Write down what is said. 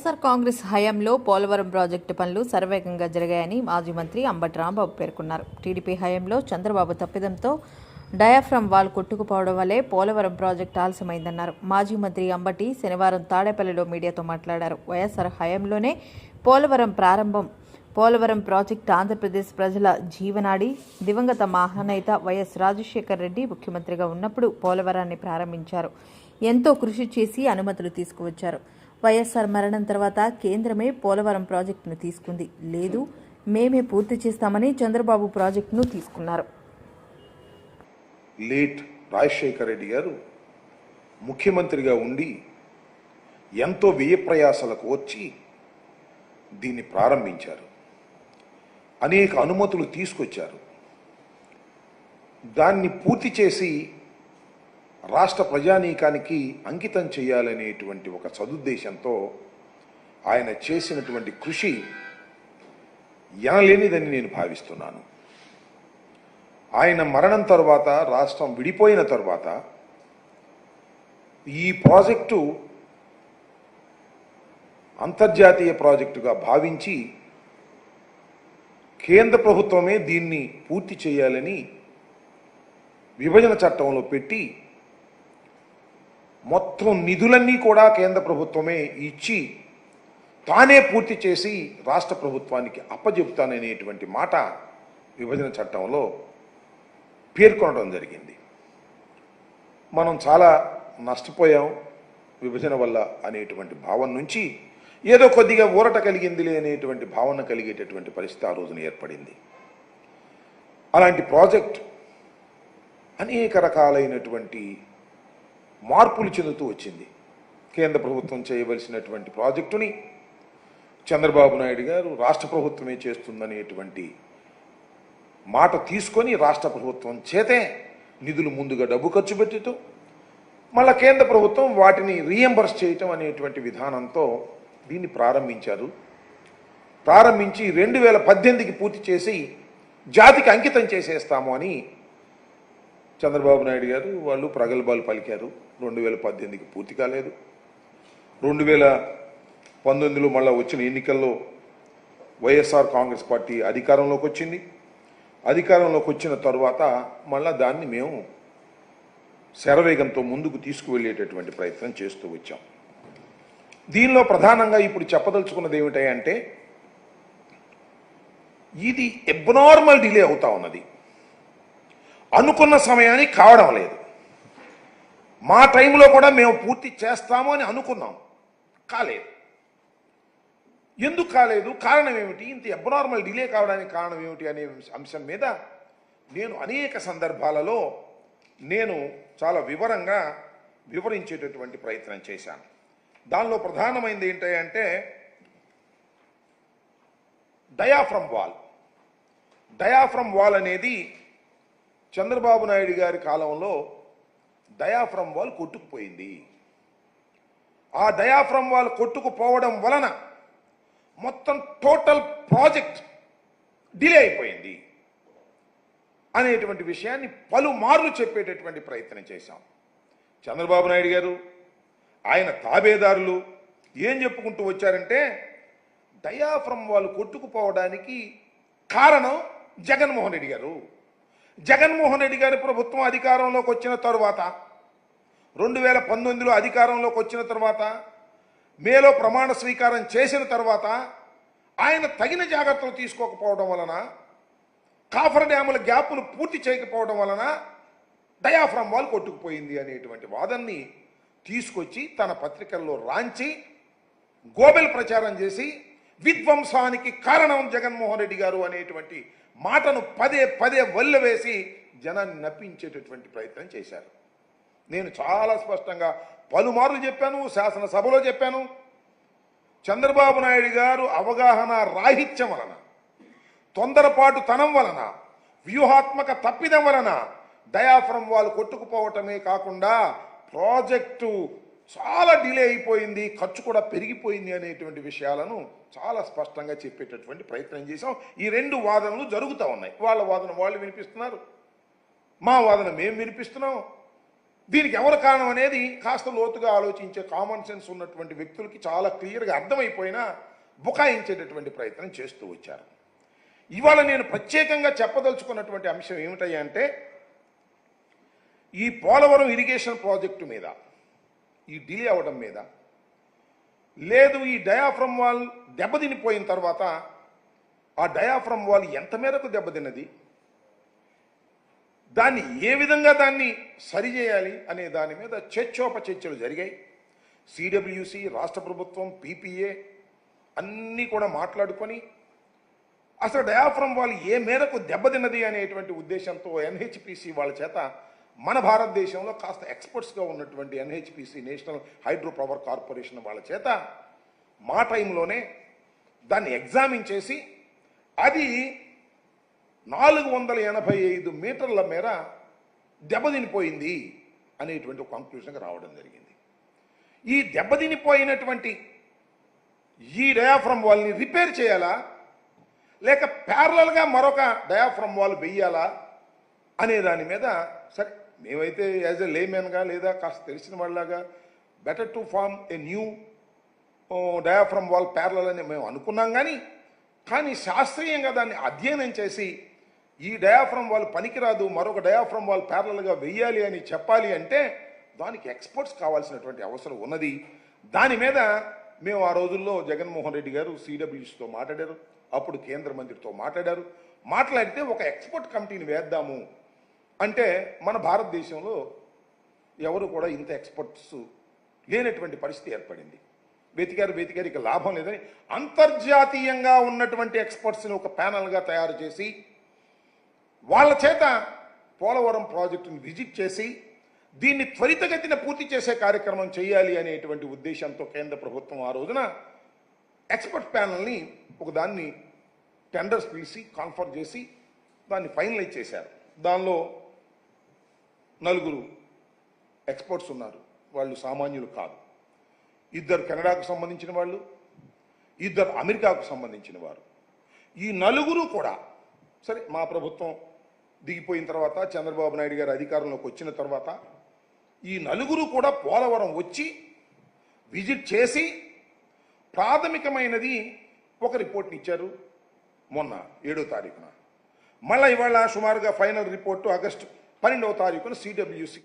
వైఎస్ఆర్ కాంగ్రెస్ హయాంలో పోలవరం ప్రాజెక్టు పనులు శరవేగంగా జరిగాయని మాజీ మంత్రి అంబటి రాంబాబు పేర్కొన్నారు. టీడీపీ హయాంలో చంద్రబాబు తప్పిదంతో డయాఫ్రమ్ వాల్ కొట్టుకుపోవడం వల్లే పోలవరం ప్రాజెక్టు ఆలస్యమైందన్నారు. మాజీ మంత్రి అంబటి శనివారం తాడేపల్లిలో మీడియాతో మాట్లాడారు. వైఎస్ఆర్ హయాంలోనే పోలవరం ప్రాజెక్టు ఆంధ్రప్రదేశ్ ప్రజల జీవనాడి. దివంగత మహానేత వైఎస్ రాజశేఖర్ రెడ్డి ముఖ్యమంత్రిగా ఉన్నప్పుడు పోలవరాన్ని ప్రారంభించారు. ఎంతో కృషి చేసి అనుమతులు తీసుకువచ్చారు. వైఎస్ఆర్ మరణం తర్వాత కేంద్రమే పోలవరం ప్రాజెక్టును తీసుకుంది. లేదు, మేమే పూర్తి చేస్తామని చంద్రబాబు ప్రాజెక్టును తీసుకున్నారు. లేట్ రాజశేఖర్ రెడ్డి గారు ముఖ్యమంత్రిగా ఉండి ఎంతో వ్యయ ప్రయాసాలకు వచ్చి దీన్ని ప్రారంభించారు. అనేక అనుమతులు తీసుకొచ్చారు. దాన్ని పూర్తి చేసి రాష్ట్ర ప్రజానీకానికి అంకితం చేయాలనేటువంటి ఒక సదుద్దేశంతో ఆయన చేసినటువంటి కృషి ఎనలేనిదని నేను భావిస్తున్నాను. ఆయన మరణం తర్వాత, రాష్ట్రం విడిపోయిన తర్వాత ఈ ప్రాజెక్టు అంతర్జాతీయ ప్రాజెక్టుగా భావించి కేంద్ర ప్రభుత్వమే దీన్ని పూర్తి చేయాలని విభజన చట్టంలో పెట్టి మొత్తం నిధులన్నీ కూడా కేంద్ర ప్రభుత్వమే ఇచ్చి తానే పూర్తి చేసి రాష్ట్ర ప్రభుత్వానికి అప్పజెపుతాననేటువంటి మాట విభజన చట్టంలో పేర్కొనడం జరిగింది. మనం చాలా నష్టపోయాం విభజన వల్ల అనేటువంటి భావన నుంచి ఏదో కొద్దిగా ఊరట కలిగిందిలే అనేటువంటి భావన కలిగేటటువంటి పరిస్థితి ఆ రోజున ఏర్పడింది. అలాంటి ప్రాజెక్ట్ అనేక రకాలైనటువంటి మార్పులు చెందుతూ వచ్చింది. కేంద్ర ప్రభుత్వం చేయవలసినటువంటి ప్రాజెక్టుని చంద్రబాబు నాయుడు గారు రాష్ట్ర ప్రభుత్వమే చేస్తుందనేటువంటి మాట తీసుకొని రాష్ట్ర ప్రభుత్వం చేతే నిధులు ముందుగా డబ్బు ఖర్చు పెట్టుతూ మళ్ళా కేంద్ర ప్రభుత్వం వాటిని రీఎంబర్స్ చేయటం అనేటువంటి విధానంతో దీన్ని ప్రారంభించారు. ప్రారంభించి 2018కి పూర్తి చేసి జాతికి అంకితం చేసేస్తాము అని చంద్రబాబు నాయుడు గారు వాళ్ళు ప్రగల్భాలు పలికారు. 2018కి పూర్తి కాలేదు. 2019లో మళ్ళీ వచ్చిన ఎన్నికల్లో వైఎస్ఆర్ కాంగ్రెస్ పార్టీ అధికారంలోకి వచ్చింది. అధికారంలోకి వచ్చిన తర్వాత మళ్ళా దాన్ని మేము శరవేగంతో ముందుకు తీసుకువెళ్ళేటటువంటి ప్రయత్నం చేస్తూ వచ్చాం. దీనిలో ప్రధానంగా ఇప్పుడు చెప్పదలుచుకున్నది ఏమిటంటే ఇది అబ్నార్మల్ డిలే అవుతా ఉన్నది. అనుకున్న సమయానికి కావడం లేదు. మా టైంలో కూడా మేము పూర్తి చేస్తాము అని అనుకున్నాం, కాలేదు. ఎందుకు కాలేదు, కారణం ఏమిటి, ఇంత అబ్నార్మల్ డిలే కావడానికి కారణం ఏమిటి అనే అంశం మీద నేను అనేక సందర్భాలలో చాలా వివరంగా వివరించేటటువంటి ప్రయత్నం చేశాను. దానిలో ప్రధానమైనది ఏంటంటే డయాఫ్రమ్ వాల్ అనేది చంద్రబాబు నాయుడు గారి కాలంలో డయాఫ్రమ్ వాల్ కొట్టుకుపోయింది. ఆ డయాఫ్రమ్ వాల్ కొట్టుకుపోవడం వలన మొత్తం టోటల్ ప్రాజెక్ట్ డిలే అయిపోయింది అనేటువంటి విషయాన్ని పలుమార్లు చెప్పేటటువంటి ప్రయత్నం చేశాం. చంద్రబాబు నాయుడు గారు ఆయన తాబేదారులు ఏం చెప్పుకుంటూ వచ్చారంటే డయాఫ్రమ్ వాల్ కొట్టుకుపోవడానికి కారణం జగన్మోహన్ రెడ్డి గారు. జగన్మోహన్ రెడ్డి గారి ప్రభుత్వం అధికారంలోకి వచ్చిన తరువాత 2019లో అధికారంలోకి వచ్చిన తర్వాత మేలో ప్రమాణ స్వీకారం చేసిన తర్వాత ఆయన తగిన జాగ్రత్తలు తీసుకోకపోవడం వలన, కాఫర్ డ్యాముల గ్యాప్ను పూర్తి చేయకపోవడం వలన డయాఫ్రమ్ వాల్ కొట్టుకుపోయింది అనేటువంటి వాదనని తీసుకొచ్చి తన పత్రికల్లో రాంచి గోబెల్ ప్రచారం చేసి విధ్వంసానికి కారణం జగన్మోహన్ రెడ్డి గారు అనేటువంటి మాటను పదే పదే వల్లవేసి జనాన్ని నప్పించేటటువంటి ప్రయత్నం చేశారు. నేను చాలా స్పష్టంగా పలుమార్లు చెప్పాను, శాసనసభలో చెప్పాను. చంద్రబాబు నాయుడు గారు అవగాహన రాహిత్యం వలన, తొందరపాటు తనం వలన, వ్యూహాత్మక తప్పిదం వలన డయాఫ్రమ్ వాల్ కొట్టుకుపోవటమే కాకుండా ప్రాజెక్టు చాలా డిలే అయిపోయింది, ఖర్చు కూడా పెరిగిపోయింది అనేటువంటి విషయాలను చాలా స్పష్టంగా చెప్పేటటువంటి ప్రయత్నం చేశాం. ఈ రెండు వాదనలు జరుగుతూ ఉన్నాయి. వాళ్ళ వాదన వాళ్ళు వినిపిస్తున్నారు, మా వాదన మేము వినిపిస్తున్నాం. దీనికి ఎవరు కారణం అనేది కాస్త లోతుగా ఆలోచించే కామన్ సెన్స్ ఉన్నటువంటి వ్యక్తులకి చాలా క్లియర్గా అర్థమైపోయినా బుకాయించేటటువంటి ప్రయత్నం చేస్తూ వచ్చారు. ఇవాళ నేను ప్రత్యేకంగా చెప్పదలుచుకున్నటువంటి అంశం ఏమిటయ్యా అంటే, ఈ పోలవరం ఇరిగేషన్ ప్రాజెక్టు మీద ఈ డిలే అవడం మీద, లేదు ఈ డయాఫ్రమ్ వాల్ దెబ్బతినిపోయిన తర్వాత ఆ డయాఫ్రమ్ వాల్ ఎంత మేరకు దెబ్బతిన్నది, దాన్ని ఏ విధంగా దాన్ని సరిచేయాలి అనే దాని మీద చర్చోపచర్చలు జరిగాయి. సిడబ్ల్యూసి, రాష్ట్ర ప్రభుత్వం, పీపీఏ అన్నీ కూడా మాట్లాడుకొని అసలు డయాఫ్రమ్ వాల్ ఏ మేరకు దెబ్బతిన్నది అనేటువంటి ఉద్దేశంతో ఎన్హెచ్పిసి వాళ్ళ చేత, మన భారతదేశంలో కాస్త ఎక్స్పర్ట్స్గా ఉన్నటువంటి NHPC, national hydro power corporation వాళ్ళ చేత మా టైంలోనే దాన్ని ఎగ్జామిన్ చేసి అది 485 మీటర్ల మేర దెబ్బతినిపోయింది అనేటువంటి ఒక కంక్లూషన్కి రావడం జరిగింది. ఈ దెబ్బతినిపోయినటువంటి ఈ డయాఫ్రమ్ వాల్ని రిపేర్ చేయాలా, లేక ప్యారలల్గా మరొక డయాఫ్రమ్ వాల్ వెయ్యాలా అనే దాని మీద, సరే మేమైతే యాజ్ ఎ లేమెన్గా లేదా కాస్త తెలిసిన వాళ్ళలాగా better to form a new diaphragm wall parallel అని మేము అనుకున్నాం. కానీ శాస్త్రీయంగా దాన్ని అధ్యయనం చేసి ఈ డయాఫ్రమ్ వాల్ పనికిరాదు, మరొక డయాఫ్రమ్ వాల్ ప్యారలల్గా వెయ్యాలి అని చెప్పాలి అంటే దానికి ఎక్స్పర్ట్స్ కావాల్సినటువంటి అవసరం ఉన్నది. దాని మీద మేము ఆ రోజుల్లో జగన్మోహన్ రెడ్డి గారు సిడబ్ల్యూసీతో మాట్లాడారు, అప్పుడు కేంద్ర మంత్రితో మాట్లాడారు. మాట్లాడితే ఒక ఎక్స్పర్ట్ కమిటీని వేద్దాము అంటే మన భారతదేశంలో ఎవరు కూడా ఇంత ఎక్స్పర్ట్స్ లేనటువంటి పరిస్థితి ఏర్పడింది. వెతికారు, ఇక లాభం లేదని అంతర్జాతీయంగా ఉన్నటువంటి ఎక్స్పర్ట్స్ని ఒక ప్యానల్గా తయారు చేసి వాళ్ళ చేత పోలవరం ప్రాజెక్టుని విజిట్ చేసి దీన్ని త్వరితగతిన పూర్తి చేసే కార్యక్రమం చేయాలి అనేటువంటి ఉద్దేశంతో కేంద్ర ప్రభుత్వం ఆ రోజున ఎక్స్పర్ట్ ప్యానల్ని ఒకదాన్ని టెండర్స్ పిలిచి కాన్ఫర్ చేసి దాన్ని ఫైనలైజ్ చేశారు. దానిలో 4 ఎక్స్పర్ట్స్ ఉన్నారు. వాళ్ళు సామాన్యులు కాదు. 2 కెనడాకు సంబంధించిన వాళ్ళు, 2 అమెరికాకు సంబంధించిన వారు. ఈ 4 కూడా సరే మా ప్రభుత్వం దిగిపోయిన తర్వాత, చంద్రబాబు నాయుడు గారు అధికారంలోకి వచ్చిన తర్వాత ఈ 4 కూడా పోలవరం వచ్చి విజిట్ చేసి ప్రాథమికమైనది ఒక రిపోర్ట్ని ఇచ్చారు మొన్న 7వ తారీఖున. మళ్ళీ ఇవాళ సుమారుగా ఫైనల్ రిపోర్టు ఆగస్టు 12వ తారీఖున సిడబ్ల్యూసి